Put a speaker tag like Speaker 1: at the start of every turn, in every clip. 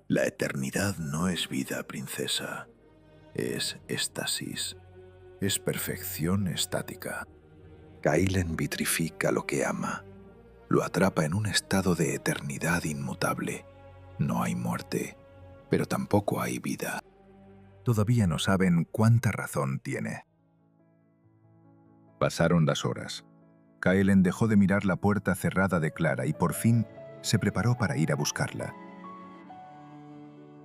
Speaker 1: La eternidad no es vida, princesa. Es éxtasis. Es perfección estática. Kailen vitrifica lo que ama. Lo atrapa en un estado de eternidad inmutable. No hay muerte, pero tampoco hay vida. Todavía no saben cuánta razón tiene. Pasaron las horas. Kailen dejó de mirar la puerta cerrada de Clara y por fin se preparó para ir a buscarla.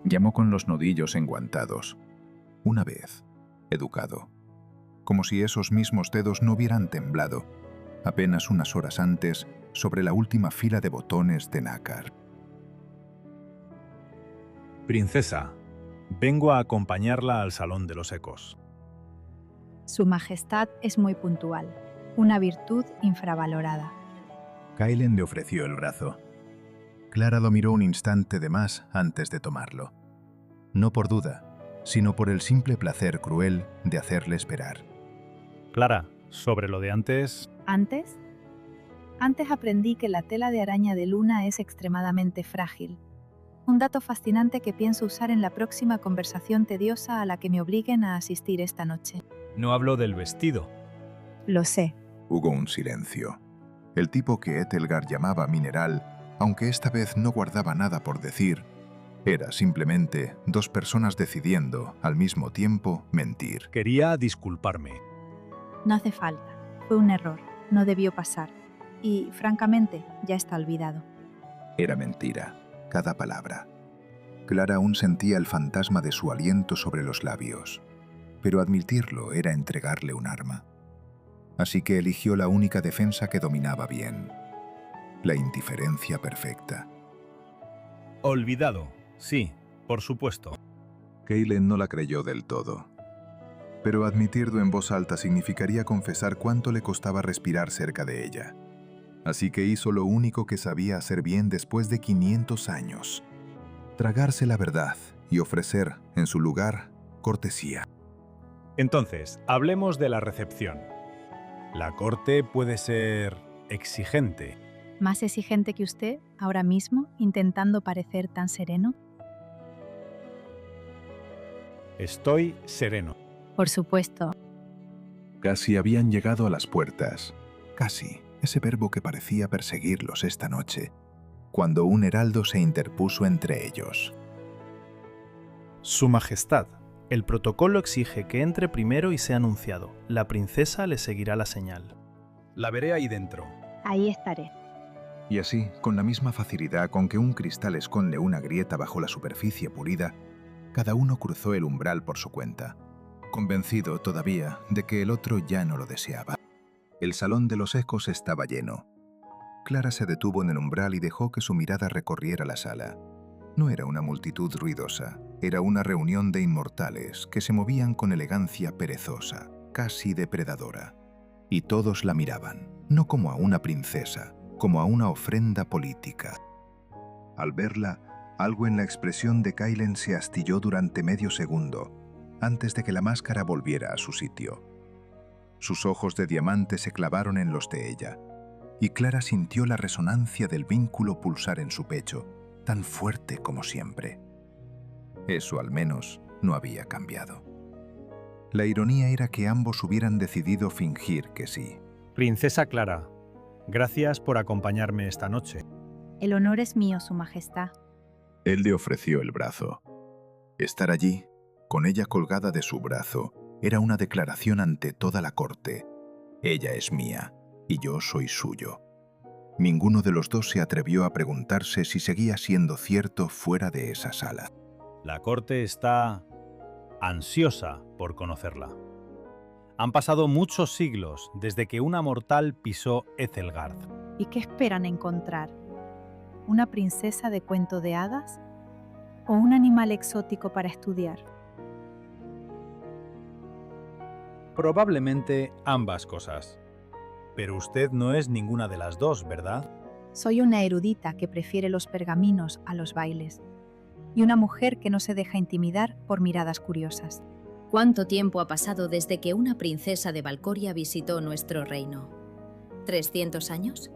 Speaker 1: Llamó con los nudillos enguantados. Una vez, educado. Como si esos mismos dedos no hubieran temblado, apenas unas horas antes, sobre la última fila de botones de nácar.
Speaker 2: Princesa, vengo a acompañarla al Salón de los Ecos.
Speaker 3: Su Majestad es muy puntual, una virtud infravalorada.
Speaker 1: Kailen le ofreció el brazo. Clara lo miró un instante de más antes de tomarlo. No por duda, sino por el simple placer cruel de hacerle esperar.
Speaker 2: Clara, sobre lo de antes...
Speaker 3: ¿Antes? Antes aprendí que la tela de araña de luna es extremadamente frágil. Un dato fascinante que pienso usar en la próxima conversación tediosa a la que me obliguen a asistir esta noche.
Speaker 2: No hablo del vestido.
Speaker 3: Lo sé.
Speaker 1: Hubo un silencio. El tipo que Etelgar llamaba mineral, aunque esta vez no guardaba nada por decir, era simplemente dos personas decidiendo, al mismo tiempo, mentir.
Speaker 2: Quería disculparme.
Speaker 3: No hace falta. Fue un error. No debió pasar. Y, francamente, ya está olvidado.
Speaker 1: Era mentira, cada palabra. Clara aún sentía el fantasma de su aliento sobre los labios, pero admitirlo era entregarle un arma. Así que eligió la única defensa que dominaba bien, la indiferencia perfecta.
Speaker 2: Olvidado, sí, por supuesto.
Speaker 1: Kailen no la creyó del todo. Pero admitirlo en voz alta significaría confesar cuánto le costaba respirar cerca de ella. Así que hizo lo único que sabía hacer bien después de 500 años. Tragarse la verdad y ofrecer, en su lugar, cortesía.
Speaker 2: Entonces, hablemos de la recepción. La corte puede ser exigente.
Speaker 3: ¿Más exigente que usted, ahora mismo, intentando parecer tan sereno?
Speaker 2: Estoy sereno.
Speaker 3: Por supuesto.
Speaker 1: Casi habían llegado a las puertas. Casi, ese verbo que parecía perseguirlos esta noche, cuando un heraldo se interpuso entre ellos.
Speaker 4: Su Majestad, el protocolo exige que entre primero y sea anunciado. La princesa le seguirá la señal.
Speaker 2: La veré ahí dentro.
Speaker 3: Ahí estaré.
Speaker 1: Y así, con la misma facilidad con que un cristal esconde una grieta bajo la superficie pulida, cada uno cruzó el umbral por su cuenta, convencido todavía de que el otro ya no lo deseaba. El Salón de los Ecos estaba lleno. Clara se detuvo en el umbral y dejó que su mirada recorriera la sala. No era una multitud ruidosa, era una reunión de inmortales que se movían con elegancia perezosa, casi depredadora. Y todos la miraban, no como a una princesa, como a una ofrenda política. Al verla, algo en la expresión de Kailen se astilló durante medio segundo, antes de que la máscara volviera a su sitio. Sus ojos de diamante se clavaron en los de ella, y Clara sintió la resonancia del vínculo pulsar en su pecho, tan fuerte como siempre. Eso al menos no había cambiado. La ironía era que ambos hubieran decidido fingir que sí.
Speaker 2: Princesa Clara, gracias por acompañarme esta noche.
Speaker 3: El honor es mío, Su Majestad.
Speaker 1: Él le ofreció el brazo. Estar allí, con ella colgada de su brazo, era una declaración ante toda la corte. Ella es mía, y yo soy suyo. Ninguno de los dos se atrevió a preguntarse si seguía siendo cierto fuera de esa sala.
Speaker 2: La corte está ansiosa por conocerla. Han pasado muchos siglos desde que una mortal pisó Etelgard.
Speaker 3: ¿Y qué esperan encontrar? ¿Una princesa de cuento de hadas? ¿O un animal exótico para estudiar?
Speaker 2: Probablemente ambas cosas. Pero usted no es ninguna de las dos, ¿verdad?
Speaker 3: Soy una erudita que prefiere los pergaminos a los bailes. Y una mujer que no se deja intimidar por miradas curiosas.
Speaker 5: ¿Cuánto tiempo ha pasado desde que una princesa de Valcoria visitó nuestro reino? ¿300 años?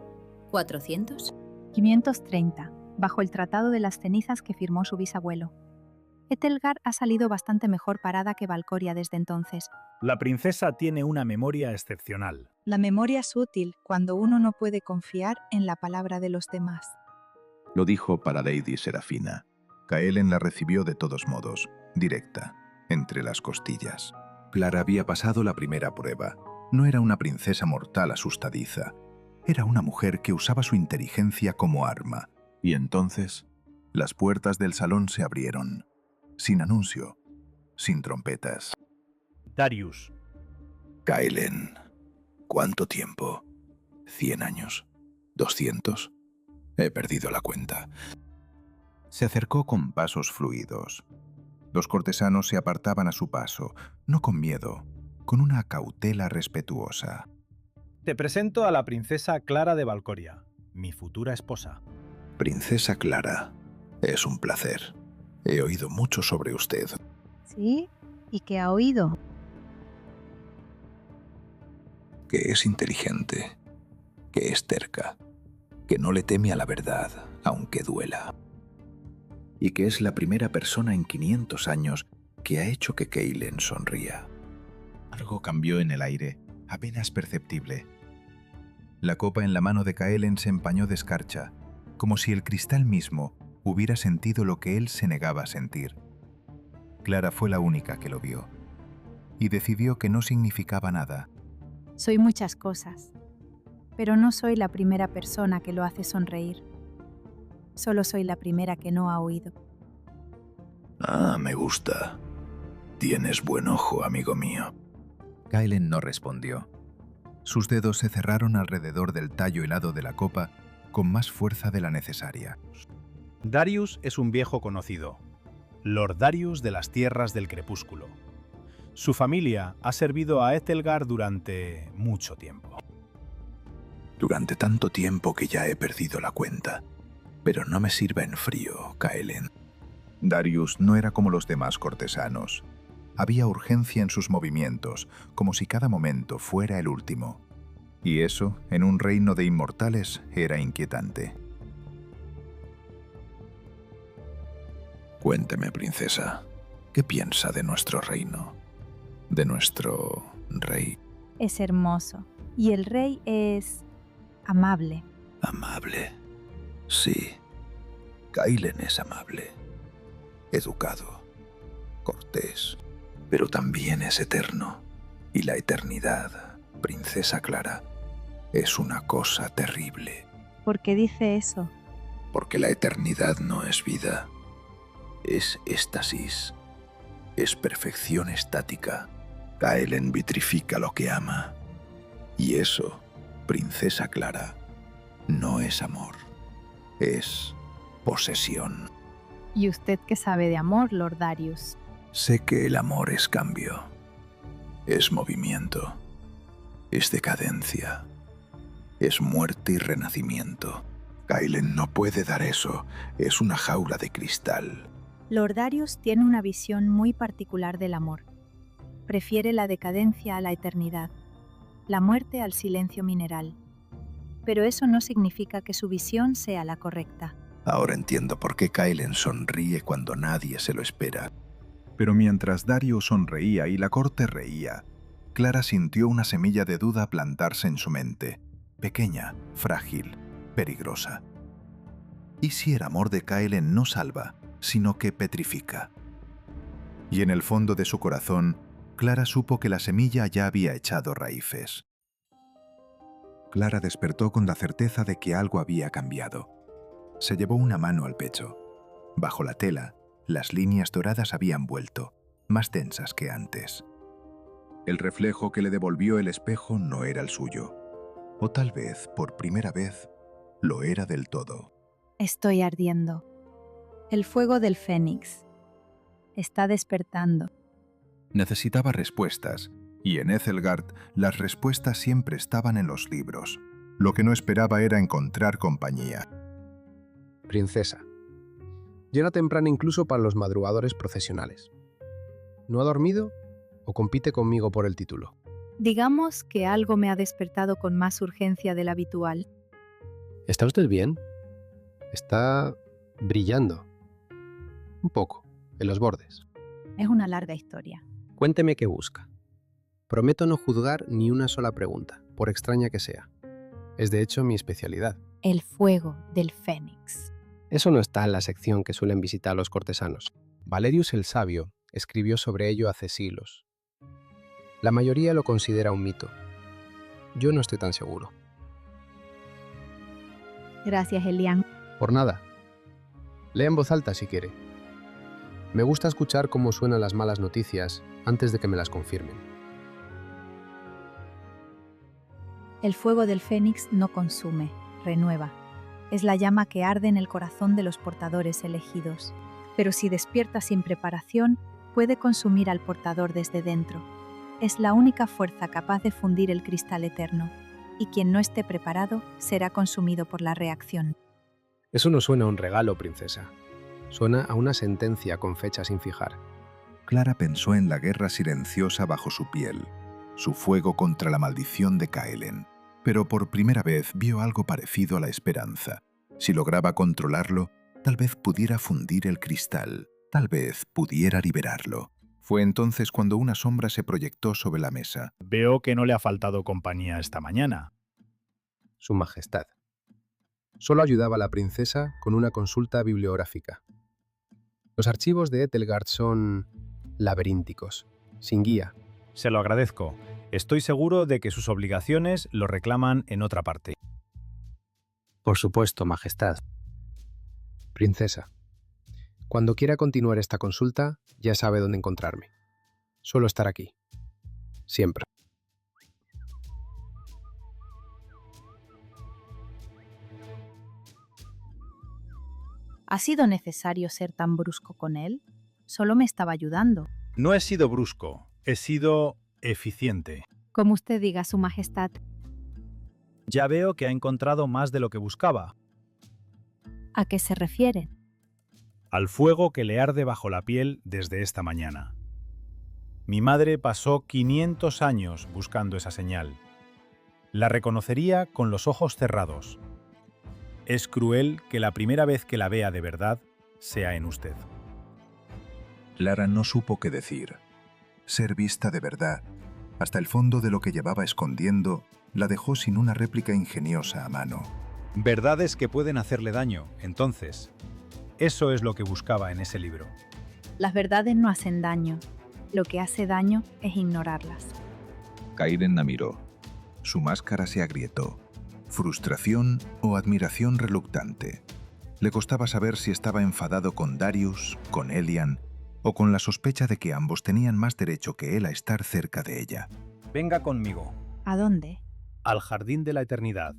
Speaker 5: ¿400?
Speaker 3: 530. bajo el Tratado de las Cenizas que firmó su bisabuelo. Etelgard ha salido bastante mejor parada que Valcoria desde entonces.
Speaker 2: La princesa tiene una memoria excepcional.
Speaker 6: La memoria es útil cuando uno no puede confiar en la palabra de los demás.
Speaker 1: Lo dijo para Lady Serafina. Kaelen la recibió de todos modos, directa, entre las costillas. Clara había pasado la primera prueba. No era una princesa mortal asustadiza. Era una mujer que usaba su inteligencia como arma. Y entonces, las puertas del salón se abrieron. Sin anuncio, sin trompetas.
Speaker 2: Darius.
Speaker 1: Kaelen. ¿Cuánto tiempo? ¿100 años? ¿200? He perdido la cuenta. Se acercó con pasos fluidos. Los cortesanos se apartaban a su paso, no con miedo, con una cautela respetuosa.
Speaker 2: Te presento a la princesa Clara de Valcoria, mi futura esposa.
Speaker 1: Princesa Clara, es un placer. He oído mucho sobre usted.
Speaker 3: ¿Sí? ¿Y qué ha oído?
Speaker 1: Que es inteligente, que es terca, que no le teme a la verdad, aunque duela. Y que es la primera persona en 500 años que ha hecho que Kaelen sonría. Algo cambió en el aire, apenas perceptible. La copa en la mano de Kaelen se empañó de escarcha, como si el cristal mismo hubiera sentido lo que él se negaba a sentir. Clara fue la única que lo vio, y decidió que no significaba nada.
Speaker 3: Soy muchas cosas, pero no soy la primera persona que lo hace sonreír. Solo soy la primera que no ha oído.
Speaker 1: Ah, me gusta. Tienes buen ojo, amigo mío. Kaelen no respondió. Sus dedos se cerraron alrededor del tallo helado de la copa con más fuerza de la necesaria.
Speaker 2: Darius es un viejo conocido, Lord Darius de las Tierras del Crepúsculo. Su familia ha servido a Etelgard durante mucho tiempo.
Speaker 1: Durante tanto tiempo que ya he perdido la cuenta. Pero no me sirva en frío, Kaelen. Darius no era como los demás cortesanos. Había urgencia en sus movimientos, como si cada momento fuera el último. Y eso, en un reino de inmortales, era inquietante. Cuénteme, princesa, ¿qué piensa de nuestro reino? De nuestro rey.
Speaker 3: Es hermoso, y el rey es amable.
Speaker 1: Amable. Sí, Kaelen es amable, educado, cortés, pero también es eterno. Y la eternidad, princesa Clara, es una cosa terrible.
Speaker 3: ¿Por qué dice eso?
Speaker 1: Porque la eternidad no es vida, es éxtasis, es perfección estática. Kaelen vitrifica lo que ama. Y eso, princesa Clara, no es amor. Es posesión.
Speaker 3: ¿Y usted qué sabe de amor, Lord Darius?
Speaker 1: Sé que el amor es cambio, es movimiento, es decadencia, es muerte y renacimiento. Kaelen no puede dar eso, es una jaula de cristal.
Speaker 3: Lord Darius tiene una visión muy particular del amor. Prefiere la decadencia a la eternidad, la muerte al silencio mineral. Pero eso no significa que su visión sea la correcta.
Speaker 1: Ahora entiendo por qué Kaelen sonríe cuando nadie se lo espera. Pero mientras Darius sonreía y la corte reía, Clara sintió una semilla de duda plantarse en su mente, pequeña, frágil, peligrosa. ¿Y si el amor de Kaelen no salva, sino que petrifica? Y en el fondo de su corazón, Clara supo que la semilla ya había echado raíces. Clara despertó con la certeza de que algo había cambiado. Se llevó una mano al pecho. Bajo la tela, las líneas doradas habían vuelto, más tensas que antes. El reflejo que le devolvió el espejo no era el suyo. O tal vez, por primera vez, lo era del todo.
Speaker 3: Estoy ardiendo. El fuego del Fénix está despertando.
Speaker 1: Necesitaba respuestas, y en Etelgard las respuestas siempre estaban en los libros. Lo que no esperaba era encontrar compañía.
Speaker 7: Princesa. Llena temprana incluso para los madrugadores profesionales. ¿No ha dormido o compite conmigo por el título?
Speaker 3: Digamos que algo me ha despertado con más urgencia del habitual.
Speaker 7: ¿Está usted bien? Está Brillando. Un poco, en los bordes.
Speaker 3: Es una larga historia.
Speaker 7: Cuénteme qué busca. Prometo no juzgar ni una sola pregunta, por extraña que sea. Es de hecho mi especialidad.
Speaker 3: El fuego del Fénix.
Speaker 7: Eso no está en la sección que suelen visitar los cortesanos. Valerius el Sabio escribió sobre ello hace siglos. La mayoría lo considera un mito. Yo no estoy tan seguro.
Speaker 3: Gracias, Elian.
Speaker 7: Por nada. Lea en voz alta si quiere. Me gusta escuchar cómo suenan las malas noticias antes de que me las confirmen.
Speaker 3: El fuego del Fénix no consume, renueva. Es la llama que arde en el corazón de los portadores elegidos. Pero si despierta sin preparación, puede consumir al portador desde dentro. Es la única fuerza capaz de fundir el cristal eterno, y quien no esté preparado será consumido por la reacción.
Speaker 7: Eso no suena a un regalo, princesa. Suena a una sentencia con fecha sin fijar.
Speaker 1: Clara pensó en la guerra silenciosa bajo su piel, su fuego contra la maldición de Kaelen, pero por primera vez vio algo parecido a la esperanza. Si lograba controlarlo, tal vez pudiera fundir el cristal, tal vez pudiera liberarlo. Fue entonces cuando una sombra se proyectó sobre la mesa.
Speaker 2: Veo que no le ha faltado compañía esta mañana.
Speaker 7: Su Majestad. Solo ayudaba a la princesa con una consulta bibliográfica. Los archivos de Etelgard son laberínticos, sin guía.
Speaker 2: Se lo agradezco. Estoy seguro de que sus obligaciones lo reclaman en otra parte.
Speaker 7: Por supuesto, Majestad. Princesa, cuando quiera continuar esta consulta, ya sabe dónde encontrarme. Suelo estar aquí. Siempre.
Speaker 3: ¿Ha sido necesario ser tan brusco con él? Solo me estaba ayudando.
Speaker 2: No he sido brusco, he sido eficiente.
Speaker 3: Como usted diga, Su Majestad.
Speaker 2: Ya veo que ha encontrado más de lo que buscaba.
Speaker 3: ¿A qué se refiere?
Speaker 2: Al fuego que le arde bajo la piel desde esta mañana. Mi madre pasó 500 años buscando esa señal. La reconocería con los ojos cerrados. Es cruel que la primera vez que la vea de verdad sea en usted.
Speaker 1: Clara no supo qué decir. Ser vista de verdad, hasta el fondo de lo que llevaba escondiendo, la dejó sin una réplica ingeniosa a mano.
Speaker 2: Verdades que pueden hacerle daño, entonces. Eso es lo que buscaba en ese libro.
Speaker 3: Las verdades no hacen daño. Lo que hace daño es ignorarlas.
Speaker 1: Kaelen la miró. Su máscara se agrietó. Frustración o admiración reluctante. Le costaba saber si estaba enfadado con Darius, con Elian, o con la sospecha de que ambos tenían más derecho que él a estar cerca de ella.
Speaker 2: Venga conmigo.
Speaker 3: ¿A dónde?
Speaker 2: Al jardín de la eternidad.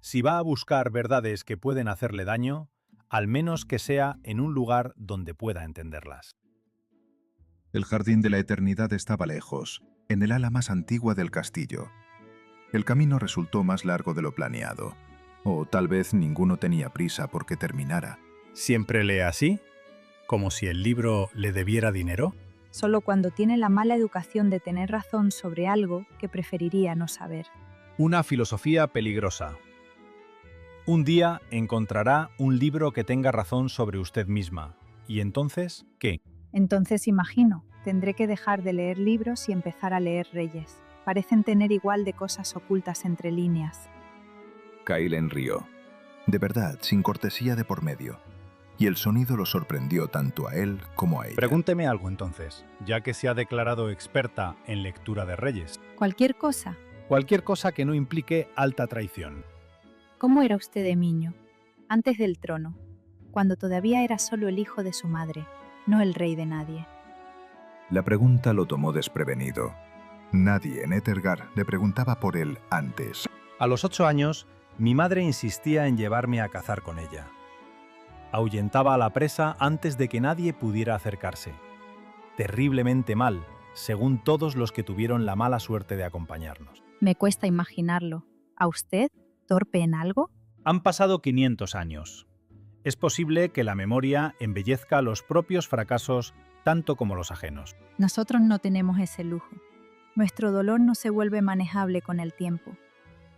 Speaker 2: Si va a buscar verdades que pueden hacerle daño, al menos que sea en un lugar donde pueda entenderlas.
Speaker 1: El jardín de la eternidad estaba lejos, en el ala más antigua del castillo. El camino resultó más largo de lo planeado, o tal vez ninguno tenía prisa porque terminara.
Speaker 2: ¿Siempre lee así? ¿Como si el libro le debiera dinero?
Speaker 6: Solo cuando tiene la mala educación de tener razón sobre algo que preferiría no saber.
Speaker 2: Una filosofía peligrosa. Un día encontrará un libro que tenga razón sobre usted misma. ¿Y entonces qué?
Speaker 6: Entonces imagino, tendré que dejar de leer libros y empezar a leer reyes. Parecen tener igual de cosas ocultas entre líneas.
Speaker 1: Kaelen rió. De verdad, sin cortesía de por medio. Y el sonido lo sorprendió tanto a él como a ella.
Speaker 2: Pregúnteme algo entonces, ya que se ha declarado experta en lectura de reyes.
Speaker 3: Cualquier cosa.
Speaker 2: Cualquier cosa que no implique alta traición.
Speaker 3: ¿Cómo era usted de niño? Antes del trono, cuando todavía era solo el hijo de su madre, no el rey de nadie.
Speaker 1: La pregunta lo tomó desprevenido. Nadie en Etelgard le preguntaba por él antes.
Speaker 2: A los 8 años, mi madre insistía en llevarme a cazar con ella. Ahuyentaba a la presa antes de que nadie pudiera acercarse. Terriblemente mal, según todos los que tuvieron la mala suerte de acompañarnos.
Speaker 3: Me cuesta imaginarlo. ¿A usted? ¿Torpe en algo?
Speaker 2: Han pasado 500 años. Es posible que la memoria embellezca los propios fracasos tanto como los ajenos.
Speaker 3: Nosotros no tenemos ese lujo. Nuestro dolor no se vuelve manejable con el tiempo.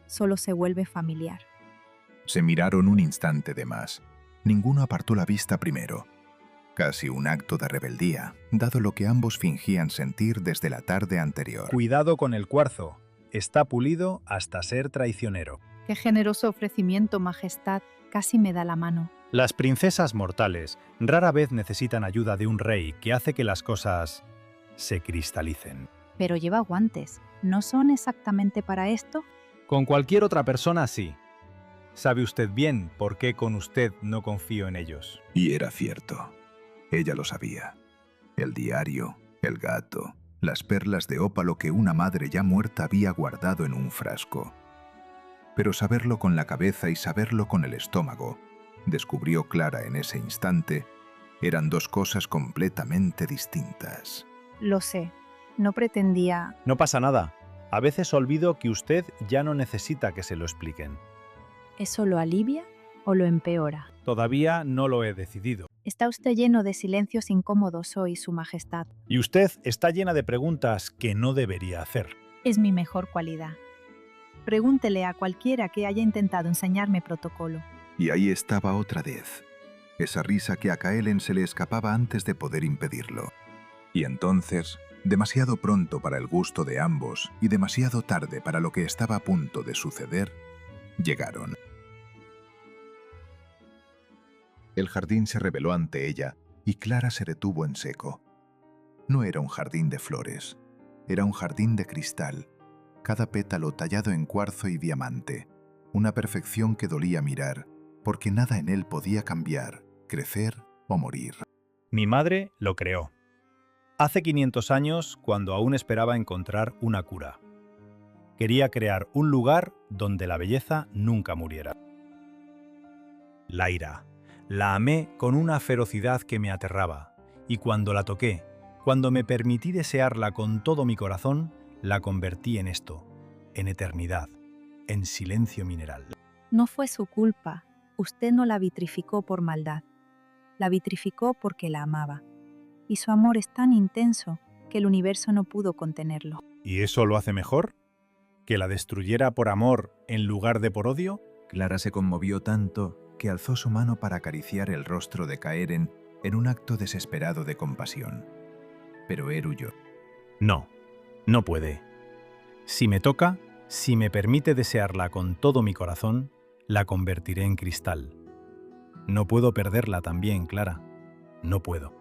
Speaker 3: Solo se vuelve familiar.
Speaker 1: Se miraron un instante de más. ninguno apartó la vista primero. Casi un acto de rebeldía, dado lo que ambos fingían sentir desde la tarde anterior.
Speaker 2: Cuidado con el cuarzo. Está pulido hasta ser traicionero.
Speaker 3: Qué generoso ofrecimiento, Majestad. Casi me da la mano.
Speaker 2: Las princesas mortales rara vez necesitan ayuda de un rey que hace que las cosas se cristalicen.
Speaker 6: Pero lleva guantes. ¿No son exactamente para esto?
Speaker 2: Con cualquier otra persona sí. Sabe usted bien por qué con usted no confío en ellos.
Speaker 1: Y era cierto. Ella lo sabía. El diario, el gato, las perlas de ópalo que una madre ya muerta había guardado en un frasco. Pero saberlo con la cabeza y saberlo con el estómago, descubrió Clara en ese instante, eran dos cosas completamente distintas.
Speaker 6: Lo sé. No pretendía...
Speaker 2: No pasa nada. A veces olvido que usted ya no necesita que se lo expliquen.
Speaker 6: ¿Eso lo alivia o lo empeora?
Speaker 2: Todavía no lo he decidido.
Speaker 6: Está usted lleno de silencios incómodos hoy, Su Majestad.
Speaker 2: Y usted está llena de preguntas que no debería hacer.
Speaker 6: Es mi mejor cualidad. Pregúntele a cualquiera que haya intentado enseñarme protocolo.
Speaker 1: Y ahí estaba otra vez, esa risa que a Kaelen se le escapaba antes de poder impedirlo. Y entonces, demasiado pronto para el gusto de ambos y demasiado tarde para lo que estaba a punto de suceder, llegaron. El jardín se reveló ante ella y Clara se detuvo en seco. No era un jardín de flores, era un jardín de cristal, cada pétalo tallado en cuarzo y diamante, una perfección que dolía mirar, porque nada en él podía cambiar, crecer o morir.
Speaker 2: Mi madre lo creó. Hace 500 años, cuando aún esperaba encontrar una cura. Quería crear un lugar donde la belleza nunca muriera. La ira. La amé con una ferocidad que me aterraba, y cuando la toqué, cuando me permití desearla con todo mi corazón, la convertí en esto, en eternidad, en silencio mineral.
Speaker 6: No fue su culpa. Usted no la vitrificó por maldad. La vitrificó porque la amaba. Y su amor es tan intenso que el universo no pudo contenerlo.
Speaker 2: ¿Y eso lo hace mejor? ¿Que la destruyera por amor en lugar de por odio?
Speaker 1: Clara se conmovió tanto que alzó su mano para acariciar el rostro de Kaeren en un acto desesperado de compasión. Pero él huyó.
Speaker 2: No, no puede. Si me toca, si me permite desearla con todo mi corazón, la convertiré en cristal. No puedo perderla también, Clara. No puedo.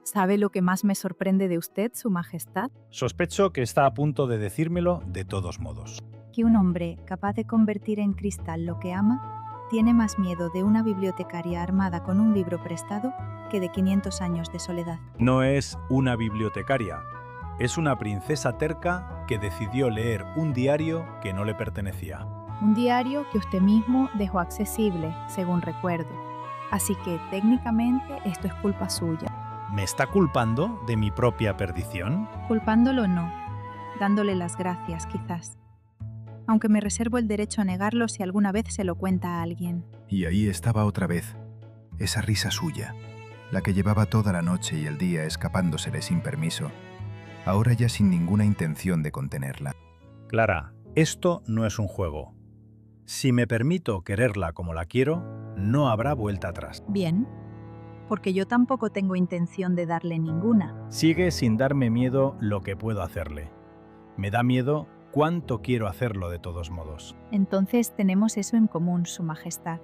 Speaker 6: ¿Sabe lo que más me sorprende de usted, Su Majestad?
Speaker 2: Sospecho que está a punto de decírmelo de todos modos.
Speaker 6: Que un hombre capaz de convertir en cristal lo que ama tiene más miedo de una bibliotecaria armada con un libro prestado que de 500 años de soledad.
Speaker 2: No es una bibliotecaria. Es una princesa terca que decidió leer un diario que no le pertenecía.
Speaker 6: Un diario que usted mismo dejó accesible, según recuerdo. Así que, técnicamente, esto es culpa suya.
Speaker 2: ¿Me está culpando de mi propia perdición?
Speaker 6: Culpándolo no, dándole las gracias, quizás. Aunque me reservo el derecho a negarlo si alguna vez se lo cuenta a alguien.
Speaker 1: Y ahí estaba otra vez, esa risa suya, la que llevaba toda la noche y el día escapándosele sin permiso, ahora ya sin ninguna intención de contenerla.
Speaker 2: Clara, esto no es un juego. Si me permito quererla como la quiero, no habrá vuelta atrás.
Speaker 6: Bien, porque yo tampoco tengo intención de darle ninguna.
Speaker 2: Sigue sin darme miedo lo que puedo hacerle. Me da miedo cuánto quiero hacerlo de todos modos.
Speaker 6: Entonces tenemos eso en común, Su Majestad,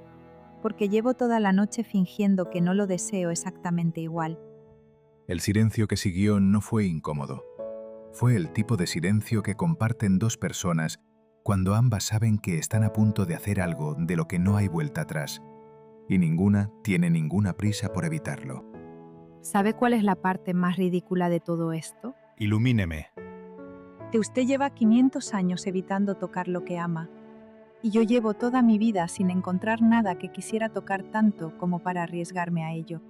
Speaker 6: porque llevo toda la noche fingiendo que no lo deseo exactamente igual.
Speaker 1: El silencio que siguió no fue incómodo. Fue el tipo de silencio que comparten dos personas cuando ambas saben que están a punto de hacer algo de lo que no hay vuelta atrás, y ninguna tiene ninguna prisa por evitarlo.
Speaker 6: ¿Sabe cuál es la parte más ridícula de todo esto?
Speaker 2: Ilumíneme.
Speaker 6: Que usted lleva 500 años evitando tocar lo que ama, y yo llevo toda mi vida sin encontrar nada que quisiera tocar tanto como para arriesgarme a ello.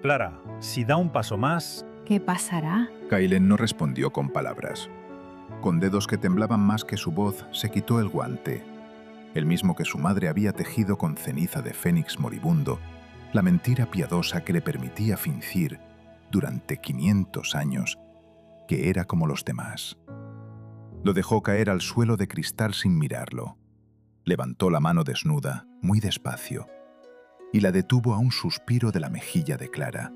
Speaker 2: Clara, si da un paso más...
Speaker 6: ¿Qué pasará?
Speaker 1: Kaelen no respondió con palabras. Con dedos que temblaban más que su voz, se quitó el guante, el mismo que su madre había tejido con ceniza de fénix moribundo, la mentira piadosa que le permitía fingir, durante 500 años, que era como los demás. Lo dejó caer al suelo de cristal sin mirarlo. Levantó la mano desnuda, muy despacio. y la detuvo a un suspiro de la mejilla de Clara,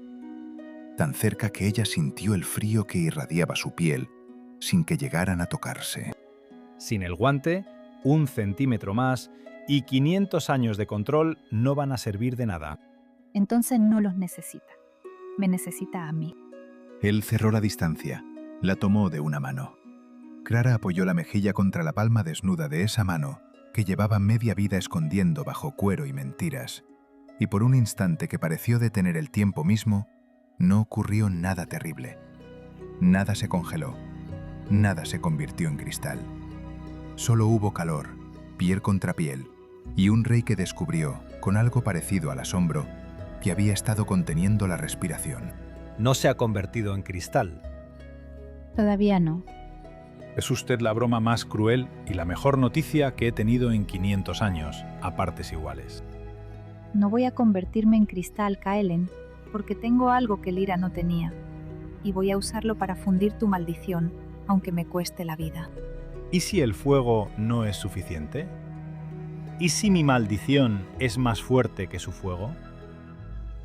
Speaker 1: tan cerca que ella sintió el frío que irradiaba su piel sin que llegaran a tocarse.
Speaker 2: Sin el guante, 1 centímetro más y 500 años de control no van a servir de nada.
Speaker 6: Entonces no los necesita. Me necesita a mí.
Speaker 1: Él cerró la distancia, la tomó de una mano. Clara apoyó la mejilla contra la palma desnuda de esa mano que llevaba media vida escondiendo bajo cuero y mentiras, y por un instante que pareció detener el tiempo mismo, no ocurrió nada terrible. Nada se congeló, nada se convirtió en cristal. Solo hubo calor, piel contra piel, y un rey que descubrió, con algo parecido al asombro, que había estado conteniendo la respiración.
Speaker 2: No se ha convertido en cristal.
Speaker 6: Todavía no.
Speaker 2: Es usted la broma más cruel y la mejor noticia que he tenido en 500 años, a partes iguales.
Speaker 6: No voy a convertirme en cristal, Kaelen, porque tengo algo que Lyra no tenía, y voy a usarlo para fundir tu maldición, aunque me cueste la vida.
Speaker 2: ¿Y si el fuego no es suficiente? ¿Y si mi maldición es más fuerte que su fuego?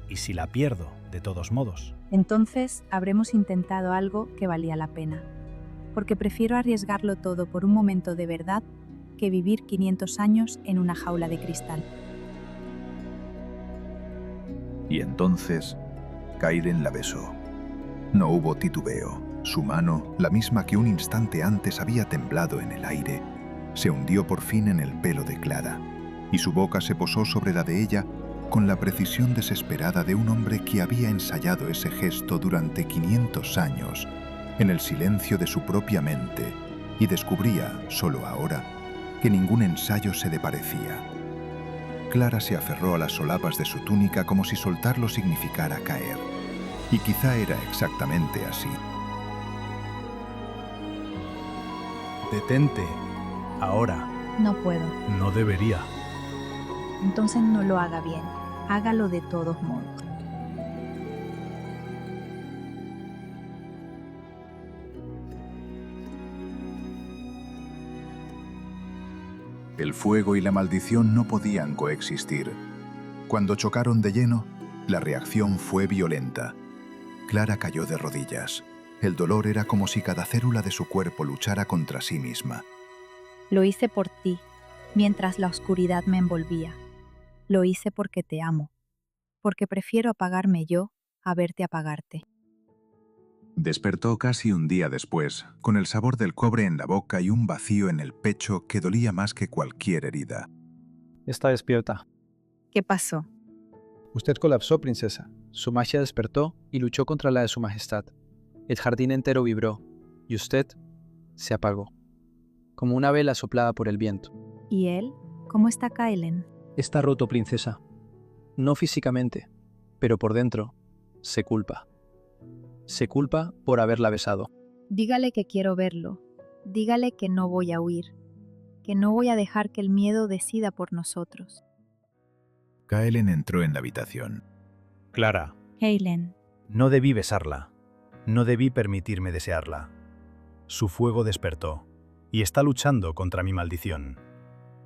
Speaker 2: ¿Y si la pierdo, de todos modos?
Speaker 6: Entonces habremos intentado algo que valía la pena, porque prefiero arriesgarlo todo por un momento de verdad que vivir 500 años en una jaula de cristal.
Speaker 1: Y entonces, Kaelen la besó. No hubo titubeo. Su mano, la misma que un instante antes había temblado en el aire, se hundió por fin en el pelo de Clara, y su boca se posó sobre la de ella con la precisión desesperada de un hombre que había ensayado ese gesto durante 500 años en el silencio de su propia mente y descubría, solo ahora, que ningún ensayo se le parecía. Clara se aferró a las solapas de su túnica como si soltarlo significara caer, y quizá era exactamente así.
Speaker 2: Detente. Ahora.
Speaker 6: No puedo.
Speaker 2: No debería.
Speaker 6: Entonces no lo haga bien. Hágalo de todos modos.
Speaker 1: El fuego y la maldición no podían coexistir. Cuando chocaron de lleno, la reacción fue violenta. Clara cayó de rodillas. El dolor era como si cada célula de su cuerpo luchara contra sí misma.
Speaker 6: Lo hice por ti, mientras la oscuridad me envolvía. Lo hice porque te amo, porque prefiero apagarme yo a verte apagarte.
Speaker 1: Despertó casi un día después, con el sabor del cobre en la boca y un vacío en el pecho que dolía más que cualquier herida.
Speaker 8: Está despierta.
Speaker 6: ¿Qué pasó?
Speaker 8: Usted colapsó, princesa. Su magia despertó y luchó contra la de su majestad. El jardín entero vibró, y usted se apagó, como una vela soplada por el viento.
Speaker 6: ¿Y él? ¿Cómo está Kaelen?
Speaker 8: Está roto, princesa. No físicamente, pero por dentro se culpa. Se culpa por haberla besado.
Speaker 6: Dígale que quiero verlo. Dígale que no voy a huir. Que no voy a dejar que el miedo decida por nosotros.
Speaker 1: Kaelen entró en la habitación.
Speaker 2: Clara,
Speaker 6: Kaelen.
Speaker 2: no debí besarla. No debí permitirme desearla. Su fuego despertó y está luchando contra mi maldición.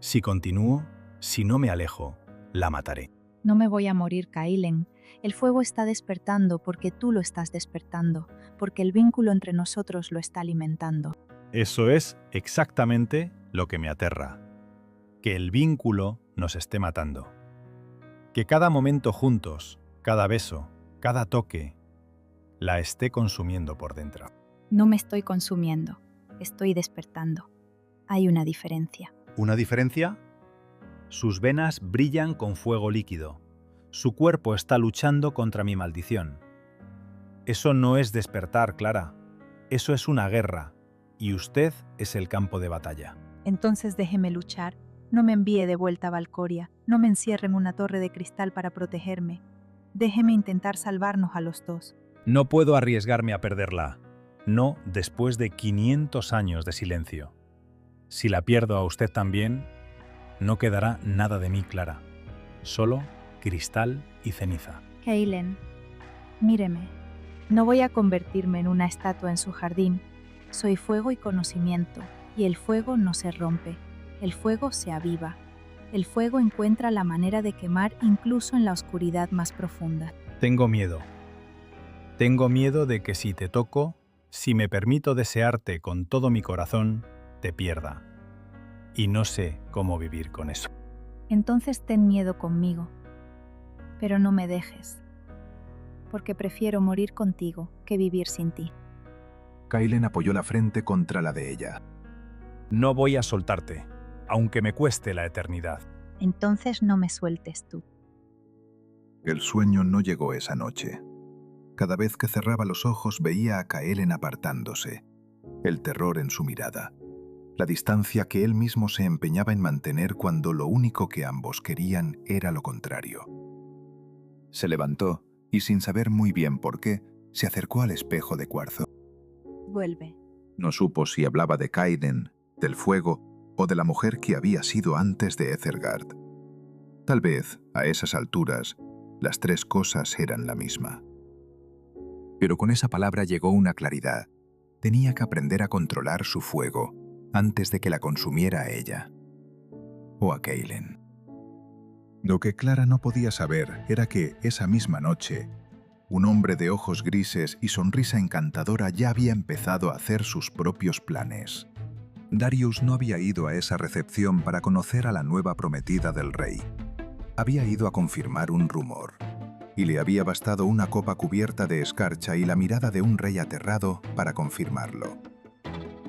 Speaker 2: Si continúo, si no me alejo, la mataré.
Speaker 6: No me voy a morir, Kaelen. El fuego está despertando porque tú lo estás despertando, porque el vínculo entre nosotros lo está alimentando.
Speaker 2: Eso es exactamente lo que me aterra. Que el vínculo nos esté matando. Que cada momento juntos, cada beso, cada toque, la esté consumiendo por dentro.
Speaker 6: No me estoy consumiendo, estoy despertando. Hay una diferencia.
Speaker 2: ¿Una diferencia? Sus venas brillan con fuego líquido. Su cuerpo está luchando contra mi maldición. Eso no es despertar, Clara. Eso es una guerra, y usted es el campo de batalla.
Speaker 6: Entonces déjeme luchar. No me envíe de vuelta a Valcoria. No me encierre en una torre de cristal para protegerme. Déjeme intentar salvarnos a los dos.
Speaker 2: No puedo arriesgarme a perderla. No después de 500 años de silencio. Si la pierdo a usted también, no quedará nada de mí, Clara. Solo cristal y ceniza.
Speaker 6: Kaelen, míreme. No voy a convertirme en una estatua en su jardín. Soy fuego y conocimiento, y el fuego no se rompe. El fuego se aviva. El fuego encuentra la manera de quemar incluso en la oscuridad más profunda.
Speaker 2: Tengo miedo. Tengo miedo de que si te toco, si me permito desearte con todo mi corazón, te pierda. Y no sé cómo vivir con eso.
Speaker 6: Entonces ten miedo conmigo, pero no me dejes, porque prefiero morir contigo que vivir sin ti.
Speaker 1: Kaelen apoyó la frente contra la de ella.
Speaker 2: No voy a soltarte, aunque me cueste la eternidad.
Speaker 6: Entonces no me sueltes tú.
Speaker 1: El sueño no llegó esa noche. Cada vez que cerraba los ojos veía a Kaelen apartándose, el terror en su mirada, la distancia que él mismo se empeñaba en mantener cuando lo único que ambos querían era lo contrario. Se levantó y, sin saber muy bien por qué, se acercó al espejo de cuarzo.
Speaker 6: Vuelve.
Speaker 1: No supo si hablaba de Kaeden, del fuego o de la mujer que había sido antes de Ethelgard. Tal vez, a esas alturas, las tres cosas eran la misma. Pero con esa palabra llegó una claridad. Tenía que aprender a controlar su fuego antes de que la consumiera a ella. O a Kaelen. Lo que Clara no podía saber era que, esa misma noche, un hombre de ojos grises y sonrisa encantadora ya había empezado a hacer sus propios planes. Darius no había ido a esa recepción para conocer a la nueva prometida del rey. Había ido a confirmar un rumor, y le había bastado una copa cubierta de escarcha y la mirada de un rey aterrado para confirmarlo.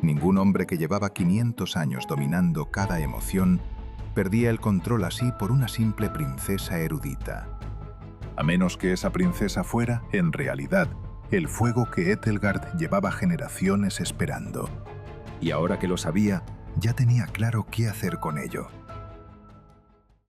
Speaker 1: Ningún hombre que llevaba 500 años dominando cada emoción perdía el control así por una simple princesa erudita. A menos que esa princesa fuera, en realidad, el fuego que Ethelgard llevaba generaciones esperando. Y ahora que lo sabía, ya tenía claro qué hacer con ello.